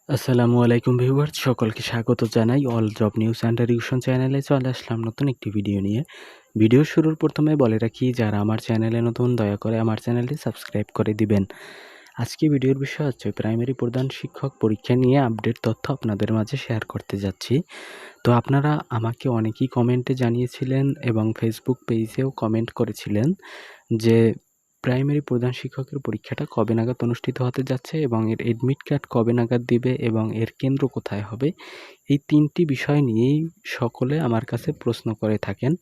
আসসালামু আলাইকুম ভিউয়ার্স, সকলকে স্বাগত জানাই all job news and revision চ্যানেলে। চলে আসলাম নতুন একটি ভিডিও নিয়ে। ভিডিও শুরুর প্রথমে বলে রাখি, যারা আমার চ্যানেলে নতুন দয়া করে আমার চ্যানেলটি সাবস্ক্রাইব করে দিবেন। আজকে ভিডিওর বিষয় হচ্ছে প্রাইমারি প্রধান শিক্ষক পরীক্ষা নিয়ে আপডেট তথ্য আপনাদের মাঝে শেয়ার করতে যাচ্ছি। তো আপনারা আমাকে অনেকেই কমেন্টে জানিয়েছিলেন এবং ফেসবুক পেজেও কমেন্ট করেছিলেন যে প্রাইমারি প্রধান শিক্ষকের পরীক্ষাটা কবে নাগাদ অনুষ্ঠিত হতে যাচ্ছে এবং এর এডমিট কার্ড কবে নাগাদ দিবে এবং এর কেন্দ্র কোথায় হবে। এই ৩টি বিষয় নিয়েই সকলে আমার কাছে প্রশ্ন করে থাকেন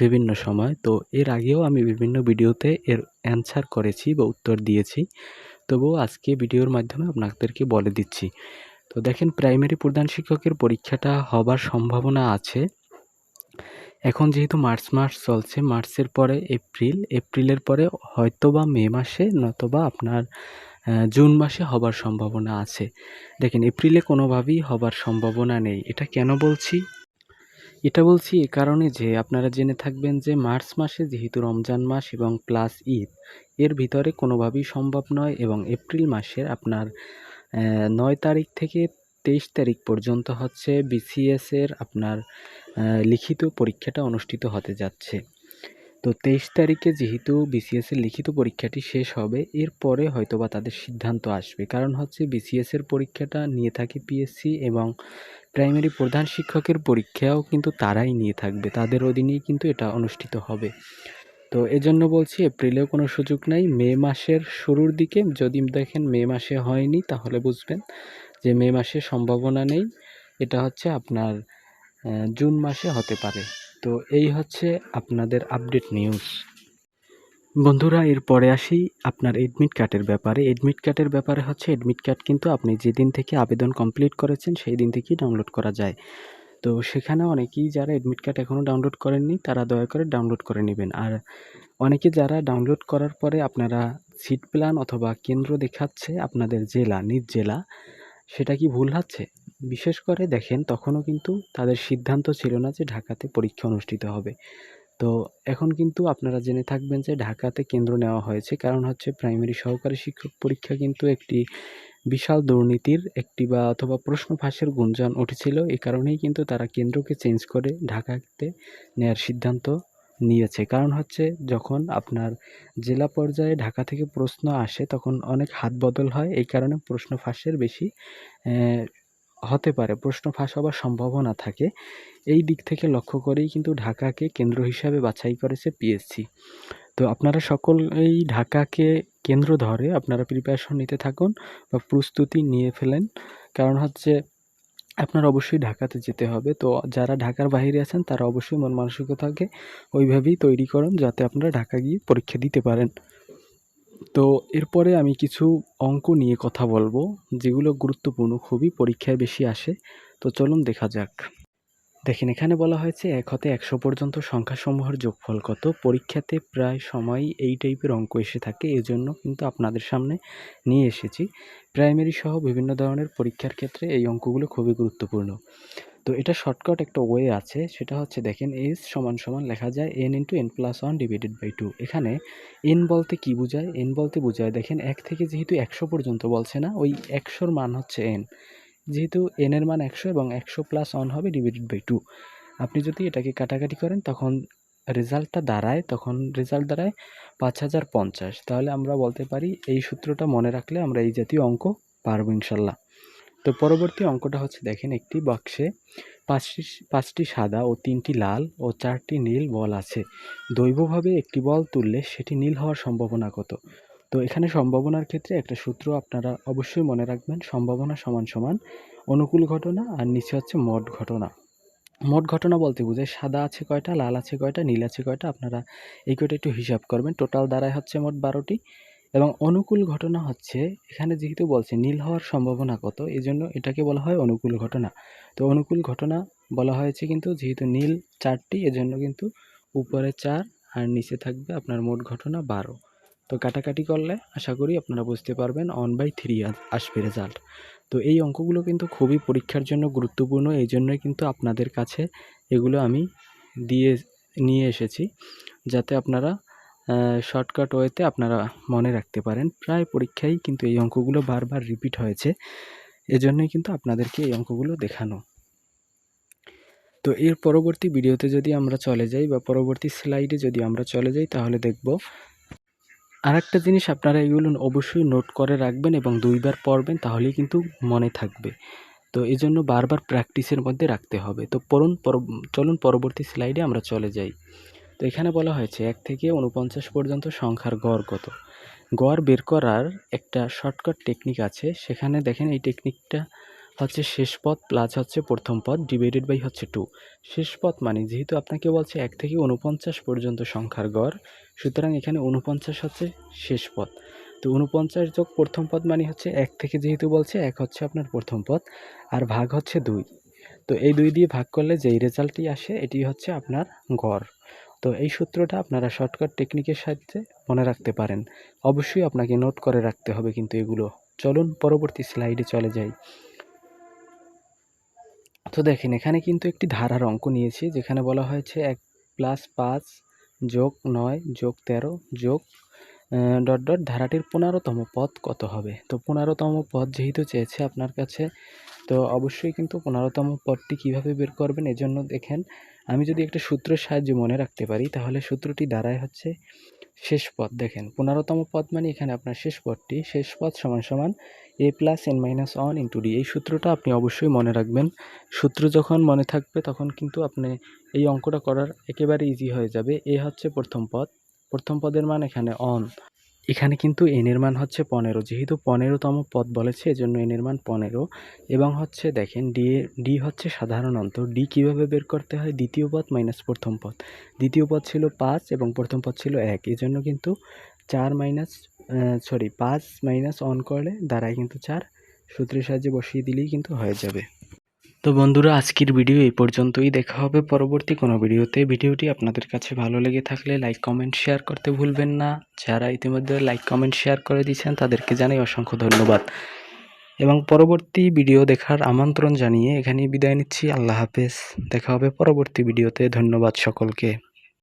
বিভিন্ন সময়। তো এর আগেও আমি বিভিন্ন ভিডিওতে এর অ্যান্সার করেছি বা উত্তর দিয়েছি। তবুও আজকে ভিডিওর মাধ্যমে আপনাদেরকে বলে দিচ্ছি। তো দেখেন, প্রাইমারি প্রধান শিক্ষকের পরীক্ষাটা হবার সম্ভাবনা আছে। এখন যেহেতু মার্চ মাস চলছে, মার্চের পরে এপ্রিল, এপ্রিলের পরে হয়তোবা মে মাসে নতবা আপনার জুন মাসে হবার সম্ভাবনা আছে। দেখেন, এপ্রিলে কোনোভাবেই হবার সম্ভাবনা নেই। এটা কেন বলছি? এটা বলছি এ কারণে যে আপনারা জেনে থাকবেন যে মার্চ মাসে যেহেতু রমজান মাস এবং প্লাস ঈদ, এর ভিতরে কোনোভাবেই সম্ভব নয় এবং এপ্রিল মাসের আপনার ৯ তারিখ থেকে ২৩ তারিখ পর্যন্ত হচ্ছে বিসিএসের আপনার লিখিত পরীক্ষাটা অনুষ্ঠিত হতে যাচ্ছে। তো ২৩ তারিখে যেহেতু বিসিএসের লিখিত পরীক্ষাটি শেষ হবে, এরপরে হয়তোবা তাদের সিদ্ধান্ত আসবে। কারণ হচ্ছে বিসিএসের পরীক্ষাটা নিয়ে থাকে পিএসসি এবং প্রাইমারি প্রধান শিক্ষকের পরীক্ষাও কিন্তু তারাই নিয়ে থাকবে। তাদের অধীনেই কিন্তু এটা অনুষ্ঠিত হবে। তো এজন্য বলছি এপ্রিলেও কোনো সুযোগ নাই। মে মাসের শুরুর দিকে যদি দেখেন মে মাসে হয়নি, তাহলে বুঝবেন যে মে মাসে সম্ভাবনা নেই। এটা হচ্ছে আপনার জুন মাসে হতে পারে। তো এই হচ্ছে আপনাদের আপডেট নিউজ। বন্ধুরা, এরপরে আসি আপনার এডমিট কার্ডের ব্যাপারে। এডমিট কার্ডের ব্যাপারে হচ্ছে এডমিট কার্ড কিন্তু আপনি যেদিন থেকে আবেদন কমপ্লিট করেছেন সেই দিন থেকেই ডাউনলোড করা যায়। তো সেখানে অনেকেই যারা এডমিট কার্ড এখনও ডাউনলোড করেননি, তারা দয়া করে ডাউনলোড করে নেবেন। আর অনেকে যারা ডাউনলোড করার পরে আপনারা সিট প্ল্যান অথবা কেন্দ্র দেখাচ্ছে আপনাদের জেলা, নিজ জেলা, সেটা কি ভুল হচ্ছে? বিশেষ করে দেখেন, তখনও কিন্তু তাদের সিদ্ধান্ত ছিল না যে ঢাকাতে পরীক্ষা অনুষ্ঠিত হবে। তো এখন কিন্তু আপনারা জেনে থাকবেন যে ঢাকাতে কেন্দ্র নেওয়া হয়েছে। কারণ হচ্ছে প্রাইমারি সহকারী শিক্ষক পরীক্ষা কিন্তু একটি বিশাল দুর্নীতির একটি বা অথবা প্রশ্ন ফাঁসের গুঞ্জন উঠেছিল। এ কারণেই কিন্তু তারা কেন্দ্রকে চেঞ্জ করে ঢাকাতে নেয়ার সিদ্ধান্ত নিয়েছে। কারণ হচ্ছে যখন আপনার জেলা পর্যায়ে ঢাকা থেকে প্রশ্ন আসে তখন অনেক হাত বদল হয়। এই কারণে প্রশ্ন ফাঁসের বেশি হতে পারে, প্রশ্ন ফাঁস হবার সম্ভাবনা থাকে। এই দিক থেকে লক্ষ্য করেই কিন্তু ঢাকাকে কেন্দ্র হিসাবে বাছাই করেছে পিএসসি। তো আপনারা সকলেই ঢাকাকে কেন্দ্র ধরে আপনারা প্রিপারেশন নিতে থাকুন বা প্রস্তুতি নিয়ে ফেলেন। কারণ হচ্ছে আপনার অবশ্যই ঢাকাতে যেতে হবে। তো যারা ঢাকার বাইরে আছেন তারা অবশ্যই মন মানসিকতাকে ওইভাবেই তৈরি করুন যাতে আপনারা ঢাকা গিয়ে পরীক্ষা দিতে পারেন। তো এরপরে আমি কিছু অঙ্ক নিয়ে কথা বলবো, যেগুলো গুরুত্বপূর্ণ, খুবই পরীক্ষায় বেশি আসে। তো চলুন দেখা যাক। দেখেন, এখানে বলা হয়েছে ১ হতে ১০০ পর্যন্ত সংখ্যাসমূহের যোগফল কত? পরীক্ষাতে প্রায় সময়ই এই টাইপের অঙ্ক এসে থাকে, এজন্য কিন্তু আপনাদের সামনে নিয়ে এসেছি। প্রাইমারি সহ বিভিন্ন ধরনের পরীক্ষার ক্ষেত্রে এই অঙ্কগুলো খুবই গুরুত্বপূর্ণ। তো এটা শর্টকাট একটা ওয়ে আছে, সেটা হচ্ছে দেখেন এস সমান সমান লেখা যায় n into n+1 divided by 2। এখানে n বলতে কি বোঝায়? n বলতে বোঝায়, দেখেন ১ থেকে যেহেতু ১০০ পর্যন্ত বলছে না, ওই ১০০-র মান হচ্ছে n। যেহেতু n এর মান ১০০ এবং ১০০+1 হবে ডিভাইডেড বাই 2। আপনি যদি এটাকে কাটাকাটি করেন তখন রেজাল্ট দাঁড়ায় ৫০৫০। তাহলে আমরা বলতে পারি এই সূত্রটা মনে রাখলে আমরা এই জাতীয় অঙ্ক পারবো ইনশাল্লাহ। তো পরবর্তী অঙ্কটা হচ্ছে দেখেন, একটি বাক্সে ৫টি সাদা ও ৩টি লাল ও ৪টি নীল বল আছে। দৈবভাবে একটি বল তুললে সেটি নীল হওয়ার সম্ভাবনা কত? তো এখানে সম্ভাবনার ক্ষেত্রে একটা সূত্র আপনারা অবশ্যই মনে রাখবেন, সম্ভাবনা সমান সমান অনুকূল ঘটনা আর নিচে হচ্ছে মোট ঘটনা। মোট ঘটনা বলতে বোঝায় সাদা আছে কয়টা, লাল আছে কয়টা, নীল আছে কয়টা, আপনারা এই কয়টা একটু হিসাব করবেন। টোটাল দাঁড়ায় হচ্ছে মোট ১২টি। এবং অনুকূল ঘটনা হচ্ছে, এখানে যেহেতু বলছে নীল হওয়ার সম্ভাবনা কত, এজন্য এটাকে বলা হয় অনুকূল ঘটনা। তো অনুকূল ঘটনা বলা হয়েছে কিন্তু যেহেতু নীল ৪টি, এজন্য কিন্তু উপরে ৪ আর নিচে থাকবে আপনার মোট ঘটনা ১২। তো কাটাকাটি করলে আশা করি আপনারা বুঝতে পারবেন 1/3 আসবে রেজাল্ট। তো এই অঙ্কগুলো কিন্তু খুবই পরীক্ষার জন্য গুরুত্বপূর্ণ, এই জন্যই কিন্তু আপনাদের কাছে এগুলো আমি নিয়ে এসেছি, যাতে আপনারা শর্টকাট ওয়েতে আপনারা মনে রাখতে পারেন। প্রায় পরীক্ষায় কিন্তু এই অঙ্কগুলো বারবার রিপিট হয়েছে। এজন্যই কিন্তু আপনাদেরকে এই অঙ্কগুলো দেখানো। তো এর পরবর্তী ভিডিওতে যদি আমরা চলে যাই বা পরবর্তী স্লাইডে যদি আমরা চলে যাই তাহলে দেখব আরেকটা জিনিস, আপনারা এগুলো অবশ্যই নোট করে রাখবেন এবং 2 বার পড়বেন, তাহলেই কিন্তু মনে থাকবে। তো এজন্য বারবার প্র্যাকটিসের মধ্যে রাখতে হবে। তো চলুন পরবর্তী স্লাইডে আমরা চলে যাই। তো এখানে বলা হয়েছে 1 থেকে 49 পর্যন্ত সংখ্যার গড় কত? গড় বের করার একটা শর্টকাট টেকনিক আছে। সেখানে দেখেন এই টেকনিকটা হচ্ছে শেষ পদ প্লাস হচ্ছে প্রথম পদ ডিভাইডেড বাই হচ্ছে 2। শেষ পদ মানে যেহেতু আপনাকে বলছে 1 থেকে 49 পর্যন্ত সংখ্যার গড়, সুতরাং এখানে 49 হচ্ছে শেষ পদ। তো 49 যোগ প্রথম পদ মানে হচ্ছে 1 থেকে, যেহেতু বলছে 1 হচ্ছে আপনার প্রথম পদ আর ভাগ হচ্ছে 2। তো এই 2 দিয়ে ভাগ করলে যেই রেজাল্টটি আসে এটি হচ্ছে আপনার গড়। তো এই সূত্রটা আপনারা শর্টকাট টেকনিকের সাহায্যে মনে রাখতে পারেন। অবশ্যই আপনাকে নোট করে রাখতে হবে কিন্তু এগুলো। চলুন পরবর্তী স্লাইডে চলে যাই। তো দেখেন এখানে কিন্তু একটি ধারার অঙ্ক নিয়েছি, যেখানে বলা হয়েছে 1 + 5 + 9 + 13 যোগ ধারাটির 15তম পদ কত হবে? তো 15তম পদ যেহেতু চেয়েছে আপনার কাছে, তো অবশ্যই কিন্তু 15তম পদটি কীভাবে বের করবেন, এজন্য দেখেন আমি যদি একটা সূত্রের সাহায্যে মনে রাখতে পারি তাহলে সূত্রটি দাঁড়ায় হচ্ছে শেষ পদ। দেখেন 15তম পদ মানে এখানে আপনার শেষ পদটি, শেষ পদ সমান সমান a + n - 1 * d। এই সূত্রটা আপনি অবশ্যই মনে রাখবেন। সূত্র যখন মনে থাকবে তখন কিন্তু আপনি এই অঙ্কটা করার একেবারে ইজি হয়ে যাবে। এ হচ্ছে প্রথম পদ, প্রথম পদের মান এখানে অন, এখানে কিন্তু n এর মান হচ্ছে 15, যেহেতু 15তম পদ বলেছে এজন্য n এর মান 15। এবং হচ্ছে দেখেন ডি হচ্ছে সাধারণ অন্তর। ডি কীভাবে বের করতে হয়? দ্বিতীয় পদ মাইনাস প্রথম পদ। দ্বিতীয় পদ ছিল 5 এবং প্রথম পদ ছিল 1, এজন্য কিন্তু 5 - 1 করলে দাঁড়ায় কিন্তু 4। সূত্রের সাহায্যে বসিয়ে দিলেই কিন্তু হয়ে যাবে। তো বন্ধুরা, আজকের ভিডিও এই পর্যন্তই। দেখা হবে পরবর্তী কোনো ভিডিওতে। ভিডিওটি আপনাদের কাছে ভালো লেগে থাকলে লাইক কমেন্ট শেয়ার করতে ভুলবেন না। যারা ইতিমধ্যে লাইক কমেন্ট শেয়ার করে দিয়েছেন তাদেরকে জানাই অসংখ্য ধন্যবাদ এবং পরবর্তী ভিডিও দেখার আমন্ত্রণ জানিয়ে এখানেই বিদায় নিচ্ছি। আল্লাহ হাফেজ। দেখা হবে পরবর্তী ভিডিওতে। ধন্যবাদ সকলকে।